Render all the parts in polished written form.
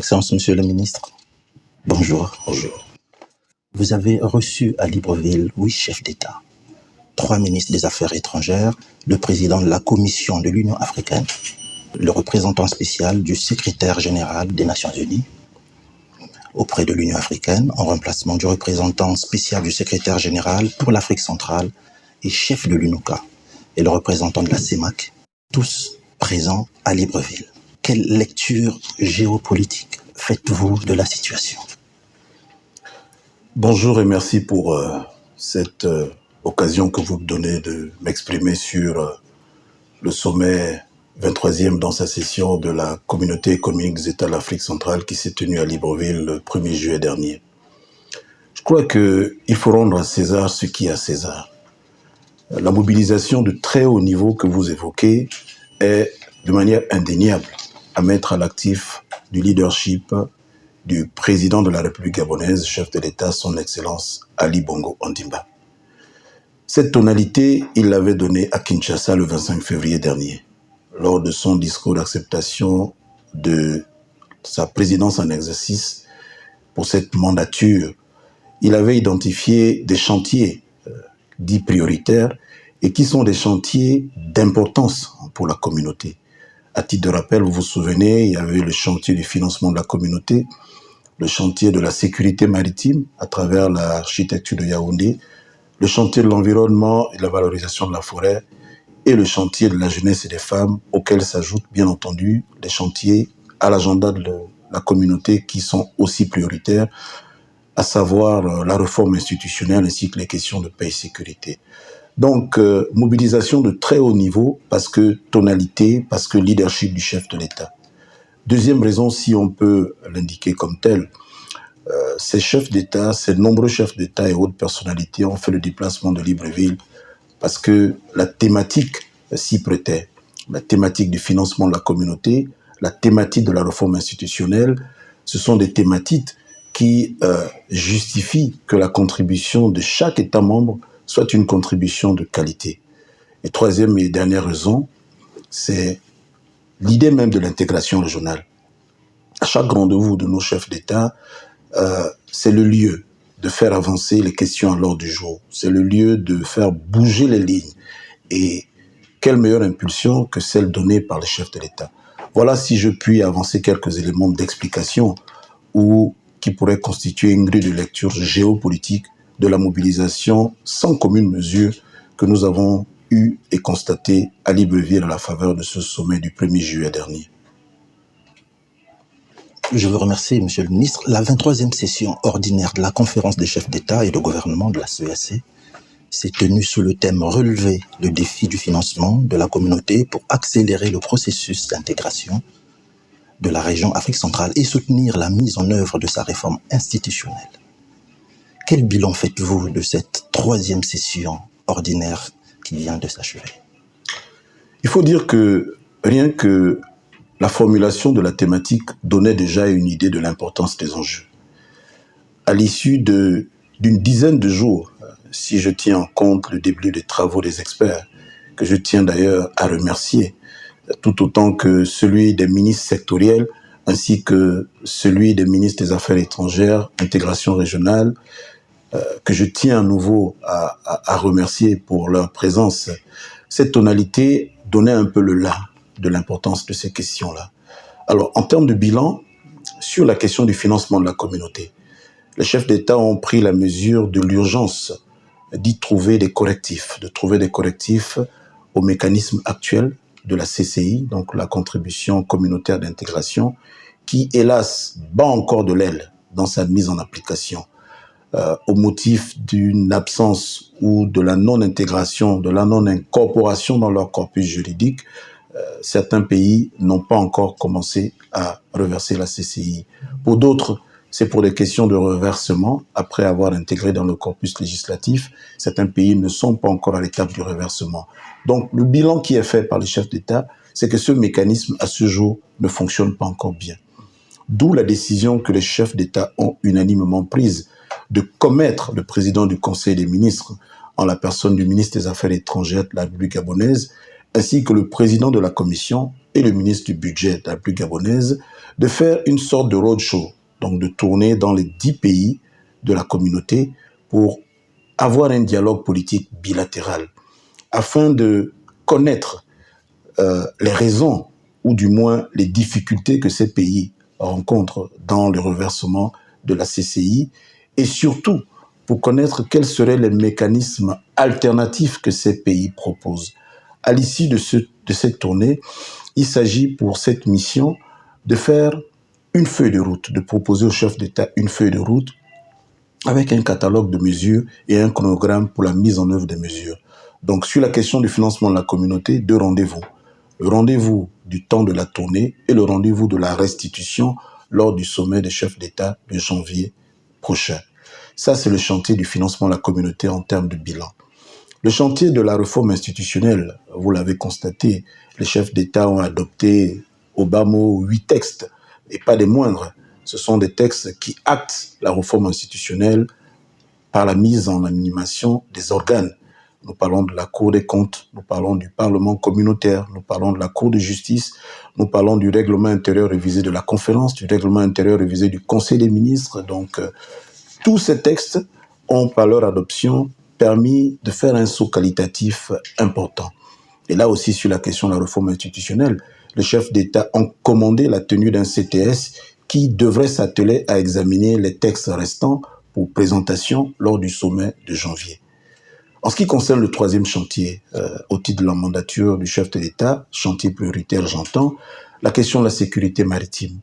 Excellence, Monsieur le Ministre, bonjour. Bonjour. Vous avez reçu à Libreville 8 chefs d'État, 3 ministres des Affaires étrangères, le président de la Commission de l'Union africaine, le représentant spécial du secrétaire général des Nations Unies auprès de l'Union africaine, en remplacement du représentant spécial du secrétaire général pour l'Afrique centrale et chef de l'UNOCA, et le représentant de la CEMAC, tous présents à Libreville. Quelle lecture géopolitique faites-vous de la situation? Bonjour et merci pour cette occasion que vous me donnez de m'exprimer sur le sommet 23e dans sa session de la Communauté économique des États de l'Afrique centrale qui s'est tenue à Libreville le 1er juillet dernier. Je crois qu'il faut rendre à César ce qui est à César. La mobilisation de très haut niveau que vous évoquez est de manière indéniable à mettre à l'actif du leadership du président de la République gabonaise, chef de l'État, son Excellence Ali Bongo Ondimba. Cette tonalité, il l'avait donnée à Kinshasa le 25 février dernier, lors de son discours d'acceptation de sa présidence en exercice pour cette mandature. Il avait identifié des chantiers dits prioritaires et qui sont des chantiers d'importance pour la communauté. À titre de rappel, vous vous souvenez, il y avait le chantier du financement de la communauté, le chantier de la sécurité maritime à travers l'architecture de Yaoundé, le chantier de l'environnement et de la valorisation de la forêt et le chantier de la jeunesse et des femmes, auxquels s'ajoutent bien entendu les chantiers à l'agenda de la communauté qui sont aussi prioritaires, à savoir la réforme institutionnelle ainsi que les questions de paix et sécurité. Donc, mobilisation de très haut niveau parce que tonalité, parce que leadership du chef de l'État. Deuxième raison, si on peut l'indiquer comme tel, ces chefs d'État, ces nombreux chefs d'État et autres personnalités ont fait le déplacement de Libreville parce que la thématique s'y prêtait. La thématique du financement de la communauté, la thématique de la réforme institutionnelle, ce sont des thématiques qui justifient que la contribution de chaque État membre soit une contribution de qualité. Et troisième et dernière raison, c'est l'idée même de l'intégration régionale. À chaque rendez-vous de nos chefs d'État, c'est le lieu de faire avancer les questions à l'ordre du jour. C'est le lieu de faire bouger les lignes. Et quelle meilleure impulsion que celle donnée par les chefs de l'État. Voilà si je puis avancer quelques éléments d'explication ou qui pourraient constituer une grille de lecture géopolitique de la mobilisation sans commune mesure que nous avons eu et constaté à Libreville à la faveur de ce sommet du 1er juillet dernier. Je vous remercie, Monsieur le Ministre. La 23e session ordinaire de la conférence des chefs d'État et de gouvernement de la CEAC s'est tenue sous le thème « Relever le défi du financement de la communauté pour accélérer le processus d'intégration de la région Afrique centrale et soutenir la mise en œuvre de sa réforme institutionnelle ». Quel bilan faites-vous de cette 3e session ordinaire qui vient de s'achever? Il faut dire que rien que la formulation de la thématique donnait déjà une idée de l'importance des enjeux. À l'issue d'une dizaine de jours, si je tiens en compte le début des travaux des experts, que je tiens d'ailleurs à remercier, tout autant que celui des ministres sectoriels, ainsi que celui des ministres des Affaires étrangères, intégration régionale, que je tiens à nouveau à remercier pour leur présence. Cette tonalité donnait un peu le là de l'importance de ces questions-là. Alors, en termes de bilan, sur la question du financement de la communauté, les chefs d'État ont pris la mesure de l'urgence d'y trouver des correctifs, au mécanisme actuel de la CCI, donc la contribution communautaire d'intégration, qui, hélas, bat encore de l'aile dans sa mise en application. Au motif d'une absence ou de la non-intégration, de la non-incorporation dans leur corpus juridique, certains pays n'ont pas encore commencé à reverser la CCI. Pour d'autres, c'est pour des questions de reversement. Après avoir intégré dans le corpus législatif, certains pays ne sont pas encore à l'étape du reversement. Donc, le bilan qui est fait par les chefs d'État, c'est que ce mécanisme, à ce jour, ne fonctionne pas encore bien. D'où la décision que les chefs d'État ont unanimement prise de commettre le président du Conseil des ministres, en la personne du ministre des Affaires étrangères de la République gabonaise, ainsi que le président de la Commission et le ministre du Budget de la République gabonaise, de faire une sorte de roadshow, donc de tourner dans les 10 pays de la communauté pour avoir un dialogue politique bilatéral, afin de connaître les raisons ou du moins les difficultés que ces pays rencontrent dans le reversement de la CCI et surtout pour connaître quels seraient les mécanismes alternatifs que ces pays proposent. À l'issue de cette tournée, il s'agit pour cette mission de faire une feuille de route, de proposer au chef d'État une feuille de route avec un catalogue de mesures et un chronogramme pour la mise en œuvre des mesures. Donc, sur la question du financement de la communauté, 2 rendez-vous. Le rendez-vous du temps de la tournée et le rendez-vous de la restitution lors du sommet des chefs d'État de janvier prochain. Ça, c'est le chantier du financement de la communauté en termes de bilan. Le chantier de la réforme institutionnelle, vous l'avez constaté, les chefs d'État ont adopté au bas mot 8 textes, et pas des moindres. Ce sont des textes qui actent la réforme institutionnelle par la mise en animation des organes. Nous parlons de la Cour des comptes, nous parlons du Parlement communautaire, nous parlons de la Cour de justice, nous parlons du règlement intérieur révisé de la conférence, du règlement intérieur révisé du Conseil des ministres. Donc, tous ces textes ont, par leur adoption, permis de faire un saut qualitatif important. Et là aussi, sur la question de la réforme institutionnelle, les chefs d'État ont commandé la tenue d'un CTS qui devrait s'atteler à examiner les textes restants pour présentation lors du sommet de janvier. En ce qui concerne le 3e chantier, au titre de la mandature du chef de l'État, chantier prioritaire, j'entends, la question de la sécurité maritime.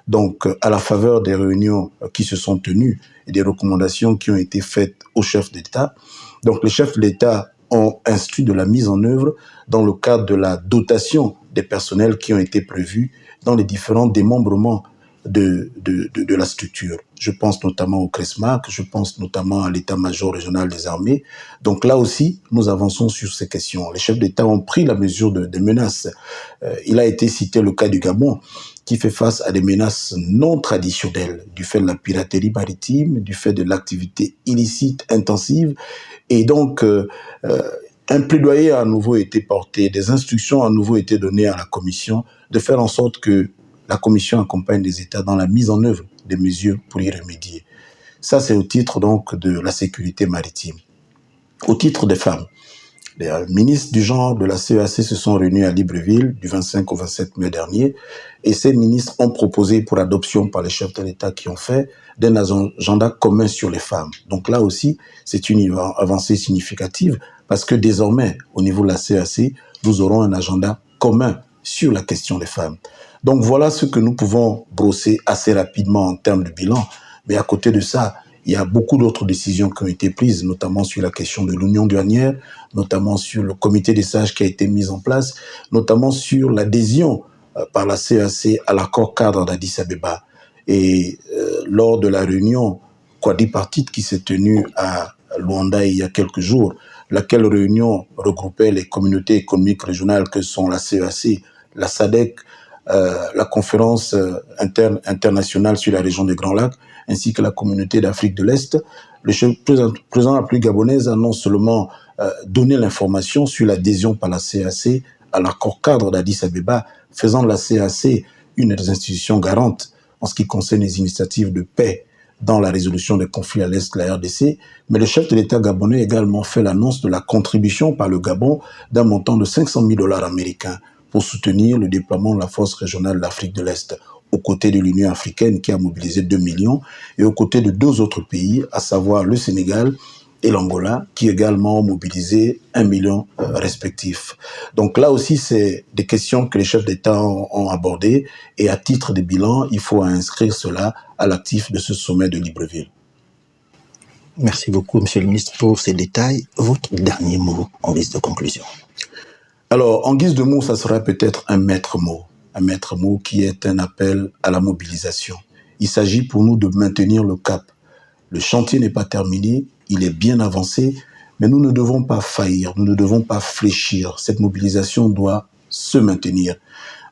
Donc, à la faveur des réunions qui se sont tenues et des recommandations qui ont été faites aux chefs d'État, donc les chefs de l'État ont instruit de la mise en œuvre dans le cadre de la dotation des personnels qui ont été prévus dans les différents démembrements de la structure. Je pense notamment au CRESMAC, je pense notamment à l'état-major régional des armées. Donc là aussi, nous avançons sur ces questions. Les chefs d'État ont pris la mesure des menaces. Il a été cité le cas du Gabon, qui fait face à des menaces non traditionnelles, du fait de la piraterie maritime, du fait de l'activité illicite intensive. Et donc, un plaidoyer a à nouveau été porté, des instructions a à nouveau été données à la Commission de faire en sorte que la Commission accompagne les États dans la mise en œuvre des mesures pour y remédier. Ça, c'est au titre donc de la sécurité maritime. Au titre des femmes, les ministres du genre de la CEAC se sont réunis à Libreville du 25 au 27 mai dernier et ces ministres ont proposé pour adoption par les chefs de l'État qui ont fait d'un agenda commun sur les femmes. Donc là aussi, c'est une avancée significative parce que désormais, au niveau de la CEAC, nous aurons un agenda commun sur la question des femmes. Donc voilà ce que nous pouvons brosser assez rapidement en termes de bilan. Mais à côté de ça, il y a beaucoup d'autres décisions qui ont été prises, notamment sur la question de l'union douanière, notamment sur le comité des sages qui a été mis en place, notamment sur l'adhésion par la CEAC à l'accord cadre d'Addis Abeba. Et lors de la réunion quadripartite qui s'est tenue à Luanda il y a quelques jours, laquelle réunion regroupait les communautés économiques régionales que sont la CEAC, la SADC, la conférence internationale sur la région des Grands Lacs, ainsi que la communauté d'Afrique de l'Est. Le président de la République gabonaise a non seulement donné l'information sur l'adhésion par la CEAC à l'accord cadre d'Addis Abeba, faisant de la CEAC une des institutions garantes en ce qui concerne les initiatives de paix dans la résolution des conflits à l'Est de la RDC, mais le chef de l'État gabonais a également fait l'annonce de la contribution par le Gabon d'un montant de 500 000 $ américains pour soutenir le déploiement de la force régionale d'Afrique de l'Est, aux côtés de l'Union africaine qui a mobilisé 2 millions et aux côtés de 2 autres pays, à savoir le Sénégal et l'Angola, qui également ont mobilisé 1 million respectifs. Donc là aussi, c'est des questions que les chefs d'État ont abordées et à titre de bilan, il faut inscrire cela à l'actif de ce sommet de Libreville. Merci beaucoup, Monsieur le ministre, pour ces détails. Votre dernier mot en guise de conclusion. Alors, en guise de mot, ça sera peut-être un maître mot qui est un appel à la mobilisation. Il s'agit pour nous de maintenir le cap. Le chantier n'est pas terminé, il est bien avancé, mais nous ne devons pas faillir, nous ne devons pas fléchir. Cette mobilisation doit se maintenir.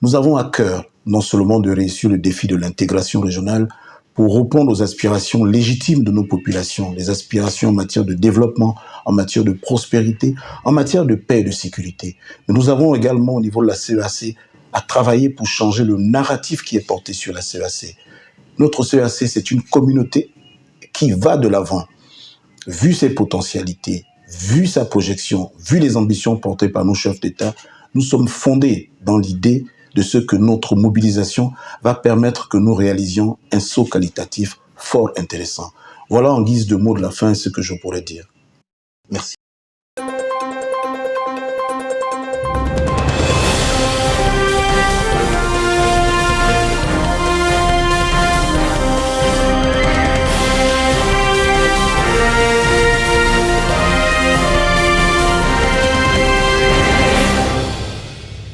Nous avons à cœur non seulement de réussir le défi de l'intégration régionale pour répondre aux aspirations légitimes de nos populations, les aspirations en matière de développement, en matière de prospérité, en matière de paix et de sécurité. Mais nous avons également au niveau de la CEAC à travailler pour changer le narratif qui est porté sur la CEAC. Notre CEAC, c'est une communauté qui va de l'avant, vu ses potentialités, vu sa projection, vu les ambitions portées par nos chefs d'État. Nous sommes fondés dans l'idée de ce que notre mobilisation va permettre que nous réalisions un saut qualitatif fort intéressant. Voilà en guise de mot de la fin ce que je pourrais dire. Merci.